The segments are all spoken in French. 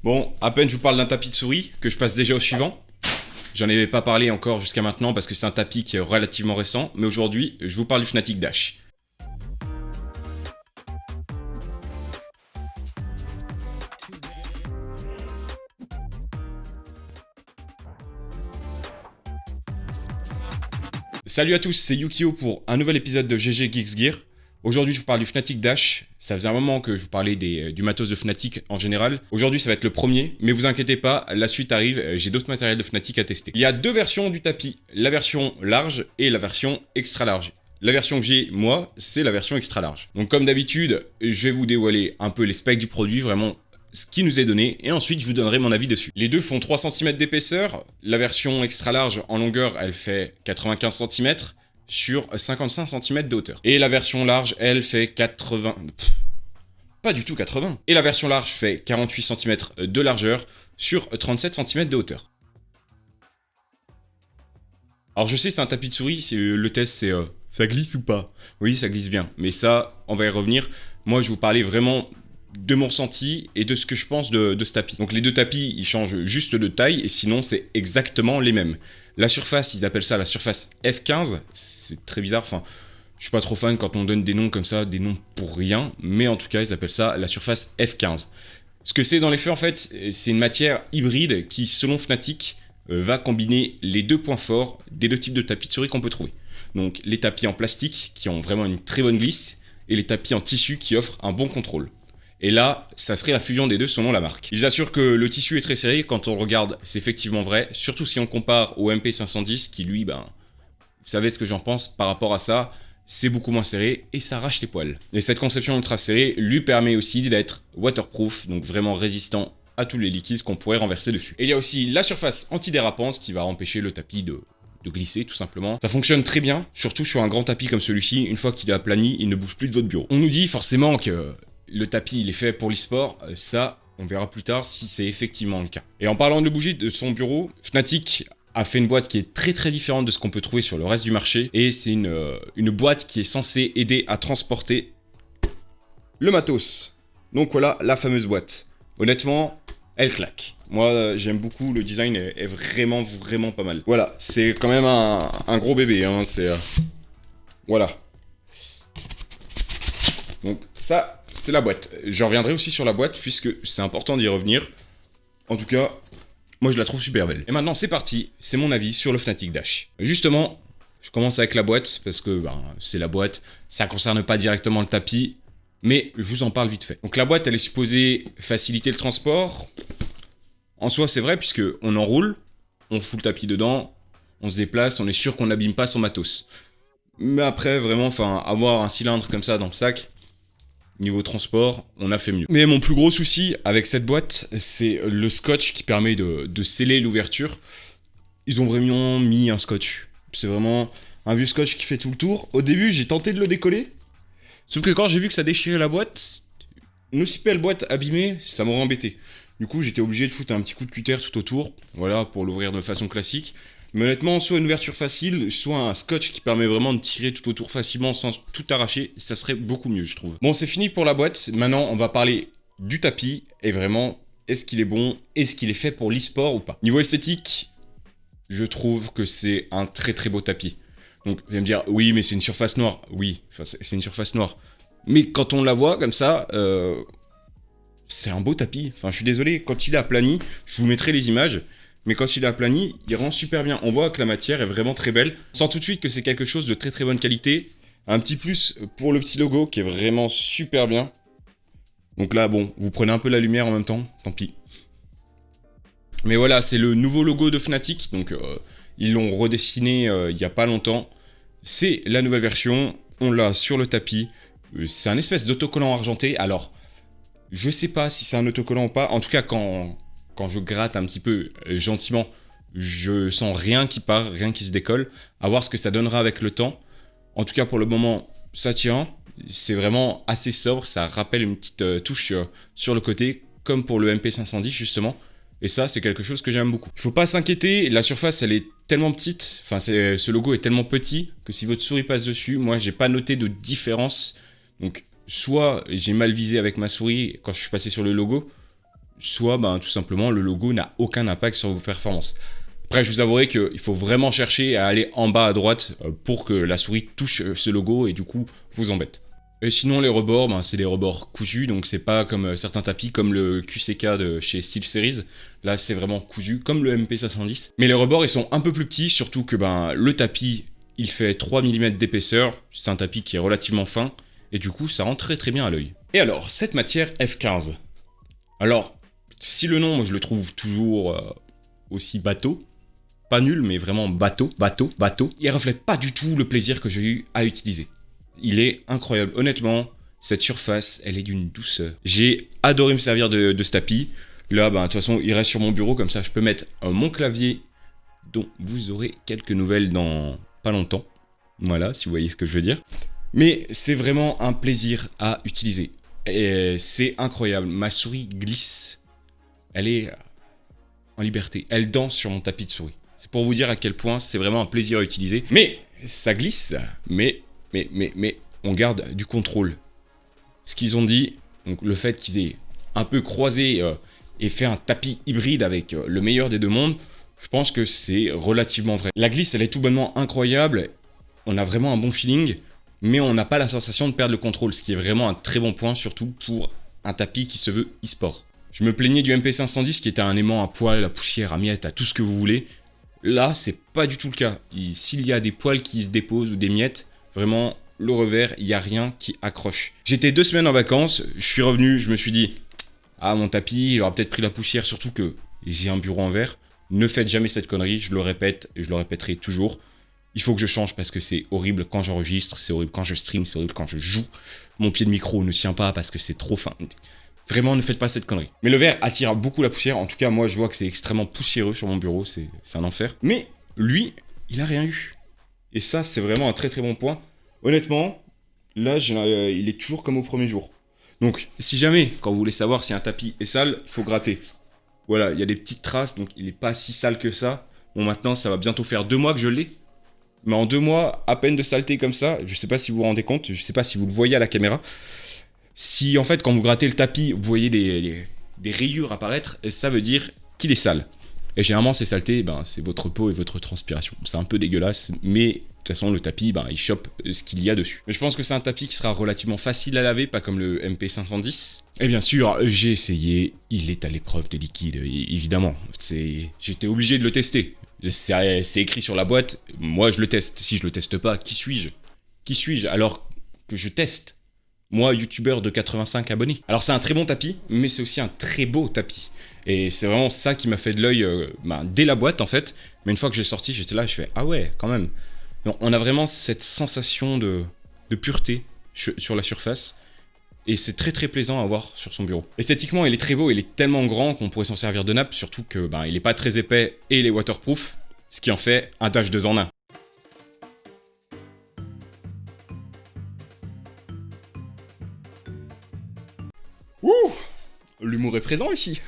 Bon, à peine je vous parle d'un tapis de souris, que je passe déjà au suivant. J'en avais pas parlé encore jusqu'à maintenant parce que c'est un tapis qui est relativement récent, mais aujourd'hui, je vous parle du Fnatic Dash. Salut à tous, c'est Yukio pour un nouvel épisode de GG Geeks Gear. Aujourd'hui, je vous parle du Fnatic Dash. Ça faisait un moment que je vous parlais du matos de Fnatic en général. Aujourd'hui, ça va être le premier, mais vous inquiétez pas, la suite arrive, j'ai d'autres matériels de Fnatic à tester. Il y a deux versions du tapis, la version large et la version extra large. La version que j'ai, moi, c'est la version extra large. Donc comme d'habitude, je vais vous dévoiler un peu les specs du produit, vraiment ce qui nous est donné, et ensuite je vous donnerai mon avis dessus. Les deux font 3 cm d'épaisseur, la version extra large en longueur, elle fait 95 cm, sur 55 cm de hauteur. Et la version large, elle fait 80... pas du tout 80. Et la version large fait 48 cm de largeur sur 37 cm de hauteur. Alors je sais, c'est un tapis de souris, le test c'est... ça glisse ou pas? Oui, ça glisse bien. Mais ça, on va y revenir. Moi, je vais vous parler vraiment de mon ressenti et de ce que je pense de ce tapis. Donc les deux tapis, ils changent juste de taille et sinon, c'est exactement les mêmes. La surface, ils appellent ça la surface F15. C'est très bizarre, enfin, je suis pas trop fan quand on donne des noms comme ça, des noms pour rien, mais en tout cas, ils appellent ça la surface F15. Ce que c'est dans les faits, en fait, c'est une matière hybride qui, selon Fnatic, va combiner les deux points forts des deux types de tapis de souris qu'on peut trouver. Donc les tapis en plastique qui ont vraiment une très bonne glisse et les tapis en tissu qui offrent un bon contrôle. Et là, ça serait la fusion des deux selon la marque. Ils assurent que le tissu est très serré, quand on le regarde, c'est effectivement vrai, surtout si on compare au MP510 qui lui, vous savez ce que j'en pense par rapport à ça, c'est beaucoup moins serré et ça arrache les poils. Et cette conception ultra serrée lui permet aussi d'être waterproof, donc vraiment résistant à tous les liquides qu'on pourrait renverser dessus. Et il y a aussi la surface antidérapante qui va empêcher le tapis de glisser tout simplement. Ça fonctionne très bien, surtout sur un grand tapis comme celui-ci, une fois qu'il est aplani, il ne bouge plus de votre bureau. On nous dit forcément que le tapis il est fait pour l'e-sport, ça on verra plus tard si c'est effectivement le cas. Et en parlant de bouger de son bureau, Fnatic a fait une boîte qui est très très différente de ce qu'on peut trouver sur le reste du marché, et c'est une boîte qui est censée aider à transporter le matos. Donc voilà la fameuse boîte. Honnêtement, elle claque. Moi, j'aime beaucoup, le design est vraiment, vraiment pas mal. Voilà, c'est quand même un gros bébé, hein, c'est... Voilà. Donc ça, c'est la boîte. Je reviendrai aussi sur la boîte, puisque c'est important d'y revenir. En tout cas, moi je la trouve super belle. Et maintenant, c'est parti, c'est mon avis sur le Fnatic Dash. Justement, je commence avec la boîte, parce que c'est la boîte, ça concerne pas directement le tapis, mais je vous en parle vite fait. Donc la boîte, elle est supposée faciliter le transport. En soi, c'est vrai, puisque on enroule, on fout le tapis dedans, on se déplace, on est sûr qu'on n'abîme pas son matos. Mais après, vraiment, avoir un cylindre comme ça dans le sac, niveau transport, on a fait mieux. Mais mon plus gros souci avec cette boîte, c'est le scotch qui permet de sceller l'ouverture. Ils ont vraiment mis un scotch. C'est vraiment un vieux scotch qui fait tout le tour. Au début, j'ai tenté de le décoller, sauf que quand j'ai vu que ça déchirait la boîte, une aussi belle boîte abîmée, ça m'aurait embêté. Du coup, j'étais obligé de foutre un petit coup de cutter tout autour, voilà, pour l'ouvrir de façon classique. Mais honnêtement, soit une ouverture facile, soit un scotch qui permet vraiment de tirer tout autour facilement sans tout arracher, ça serait beaucoup mieux, je trouve. Bon, c'est fini pour la boîte. Maintenant, on va parler du tapis, et vraiment, est-ce qu'il est bon? Est-ce qu'il est fait pour l'e-sport ou pas? Niveau esthétique, je trouve que c'est un très très beau tapis. Donc, vous allez me dire, oui, mais c'est une surface noire. Oui, c'est une surface noire. Mais quand on la voit comme ça... c'est un beau tapis, je suis désolé, quand il est aplani, je vous mettrai les images, mais quand il est aplani, il rend super bien. On voit que la matière est vraiment très belle. On sent tout de suite que c'est quelque chose de très très bonne qualité. Un petit plus pour le petit logo qui est vraiment super bien. Donc là, bon, vous prenez un peu la lumière en même temps, tant pis. Mais voilà, c'est le nouveau logo de Fnatic, donc ils l'ont redessiné il n'y a pas longtemps. C'est la nouvelle version, on l'a sur le tapis. C'est un espèce d'autocollant argenté, alors... je sais pas si c'est un autocollant ou pas, en tout cas quand je gratte un petit peu gentiment, je sens rien qui part, rien qui se décolle, à voir ce que ça donnera avec le temps. En tout cas pour le moment, ça tient, c'est vraiment assez sobre, ça rappelle une petite touche sur le côté, comme pour le MP510 justement, et ça c'est quelque chose que j'aime beaucoup. Il faut pas s'inquiéter, la surface elle est tellement petite, ce logo est tellement petit, que si votre souris passe dessus, moi j'ai pas noté de différence, donc... soit j'ai mal visé avec ma souris quand je suis passé sur le logo, soit tout simplement le logo n'a aucun impact sur vos performances. Après, je vous avouerai qu'il faut vraiment chercher à aller en bas à droite pour que la souris touche ce logo et du coup vous embête. Et sinon, les rebords, c'est des rebords cousus, donc c'est pas comme certains tapis, comme le QCK de chez SteelSeries. Là, c'est vraiment cousu, comme le MP510. Mais les rebords, ils sont un peu plus petits, surtout que le tapis, il fait 3 mm d'épaisseur. C'est un tapis qui est relativement fin, et du coup, ça rend très très bien à l'œil. Et alors, cette matière F15. Alors, si le nom, moi, je le trouve toujours aussi bateau, pas nul, mais vraiment bateau, il reflète pas du tout le plaisir que j'ai eu à utiliser. Il est incroyable. Honnêtement, cette surface, elle est d'une douceur. J'ai adoré me servir de ce tapis. Là, de toute façon, il reste sur mon bureau. Comme ça, je peux mettre mon clavier, dont vous aurez quelques nouvelles dans pas longtemps. Voilà, si vous voyez ce que je veux dire. Mais c'est vraiment un plaisir à utiliser. Et c'est incroyable. Ma souris glisse. Elle est en liberté. Elle danse sur mon tapis de souris. C'est pour vous dire à quel point c'est vraiment un plaisir à utiliser. Mais ça glisse, mais on garde du contrôle. Ce qu'ils ont dit, donc le fait qu'ils aient un peu croisé et fait un tapis hybride avec le meilleur des deux mondes, je pense que c'est relativement vrai. La glisse, elle est tout bonnement incroyable, on a vraiment un bon feeling, mais on n'a pas la sensation de perdre le contrôle, ce qui est vraiment un très bon point, surtout pour un tapis qui se veut e-sport. Je me plaignais du MP510 qui était un aimant à poils, à poussière, à miettes, à tout ce que vous voulez. Là, c'est pas du tout le cas. S'il y a des poils qui se déposent ou des miettes, vraiment, le revers, il n'y a rien qui accroche. J'étais 2 semaines en vacances, je suis revenu, je me suis dit, ah, mon tapis, il aura peut-être pris la poussière, surtout que j'ai un bureau en verre. Ne faites jamais cette connerie, je le répète, et je le répéterai toujours. Il faut que je change parce que c'est horrible quand j'enregistre, c'est horrible quand je stream, c'est horrible quand je joue. Mon pied de micro ne tient pas parce que c'est trop fin. Vraiment, ne faites pas cette connerie. Mais le verre attire beaucoup la poussière. En tout cas, moi, je vois que c'est extrêmement poussiéreux sur mon bureau. C'est un enfer. Mais lui, il a rien eu. Et ça, c'est vraiment un très très bon point. Honnêtement, là, il est toujours comme au premier jour. Donc, si jamais, quand vous voulez savoir si un tapis est sale, il faut gratter. Voilà, il y a des petites traces, donc il n'est pas si sale que ça. Bon, maintenant, ça va bientôt faire 2 mois que je l'ai. Mais en 2 mois, à peine de saleté comme ça, je sais pas si vous vous rendez compte, je sais pas si vous le voyez à la caméra. Si, en fait, quand vous grattez le tapis, vous voyez des rayures apparaître, ça veut dire qu'il est sale. Et généralement, ces saletés, c'est votre peau et votre transpiration. C'est un peu dégueulasse, mais de toute façon, le tapis, il chope ce qu'il y a dessus. Mais je pense que c'est un tapis qui sera relativement facile à laver, pas comme le MP510. Et bien sûr, j'ai essayé, il est à l'épreuve des liquides, évidemment. J'étais obligé de le tester. C'est écrit sur la boîte, moi je le teste. Si je le teste pas, qui suis-je? Qui suis-je alors que je teste? Moi, youtubeur de 85 abonnés. Alors c'est un très bon tapis, mais c'est aussi un très beau tapis. Et c'est vraiment ça qui m'a fait de l'œil dès la boîte en fait. Mais une fois que j'ai sorti, j'étais là, je fais ah ouais, quand même. Donc, on a vraiment cette sensation de pureté sur la surface. Et c'est très très plaisant à voir sur son bureau. Esthétiquement, il est très beau, il est tellement grand qu'on pourrait s'en servir de nappe, surtout que il est pas très épais et il est waterproof, ce qui en fait un Dash 2 en 1. Ouh, l'humour est présent ici.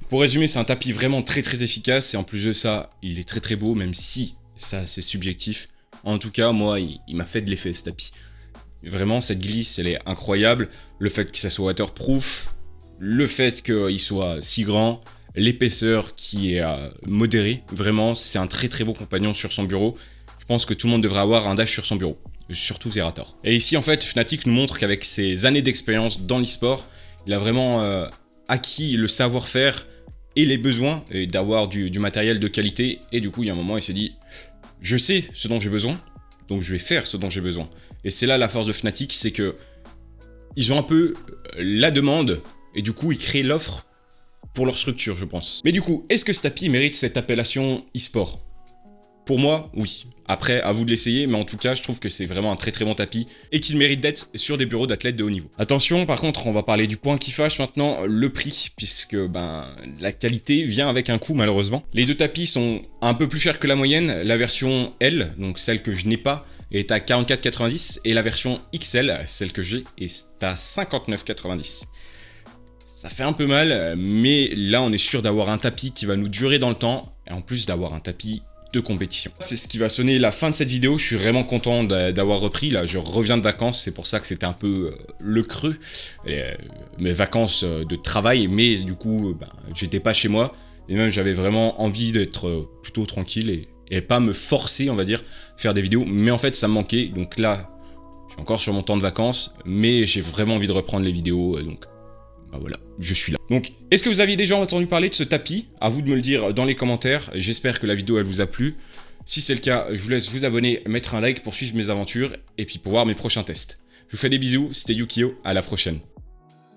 Pour résumer, c'est un tapis vraiment très très efficace et en plus de ça, il est très très beau, même si ça c'est subjectif. En tout cas, moi, il m'a fait de l'effet ce tapis. Vraiment, cette glisse, elle est incroyable. Le fait que ça soit waterproof, le fait qu'il soit si grand, l'épaisseur qui est modérée. Vraiment, c'est un très très beau compagnon sur son bureau. Je pense que tout le monde devrait avoir un Dash sur son bureau. Surtout Zerator. Et ici, en fait, Fnatic nous montre qu'avec ses années d'expérience dans l'e-sport, il a vraiment acquis le savoir-faire et les besoins d'avoir du matériel de qualité. Et du coup, il y a un moment, il s'est dit, je sais ce dont j'ai besoin, donc je vais faire ce dont j'ai besoin. Et c'est là la force de Fnatic, c'est que ils ont un peu la demande, et du coup ils créent l'offre pour leur structure, je pense. Mais du coup, est-ce que ce tapis mérite cette appellation e-sport? Pour moi, oui. Après, à vous de l'essayer, mais en tout cas, je trouve que c'est vraiment un très très bon tapis et qu'il mérite d'être sur des bureaux d'athlètes de haut niveau. Attention, par contre, on va parler du point qui fâche maintenant, le prix, puisque la qualité vient avec un coût malheureusement. Les deux tapis sont un peu plus chers que la moyenne. La version L, donc celle que je n'ai pas, est à 44,90 et la version XL, celle que j'ai, est à 59,90. Ça fait un peu mal, mais là on est sûr d'avoir un tapis qui va nous durer dans le temps, et en plus d'avoir un tapis de compétition. C'est ce qui va sonner la fin de cette vidéo. Je suis vraiment content d'avoir repris. Là, je reviens de vacances. C'est pour ça que c'était un peu le creux. Mes vacances de travail. Mais du coup, j'étais pas chez moi. Et même, j'avais vraiment envie d'être plutôt tranquille et pas me forcer, on va dire, faire des vidéos. Mais en fait, ça me manquait. Donc là, je suis encore sur mon temps de vacances. Mais j'ai vraiment envie de reprendre les vidéos. Donc, voilà, je suis là. Donc, est-ce que vous aviez déjà entendu parler de ce tapis? À vous de me le dire dans les commentaires. J'espère que la vidéo, elle vous a plu. Si c'est le cas, je vous laisse vous abonner, mettre un like pour suivre mes aventures et puis pour voir mes prochains tests. Je vous fais des bisous, c'était Yukio, à la prochaine.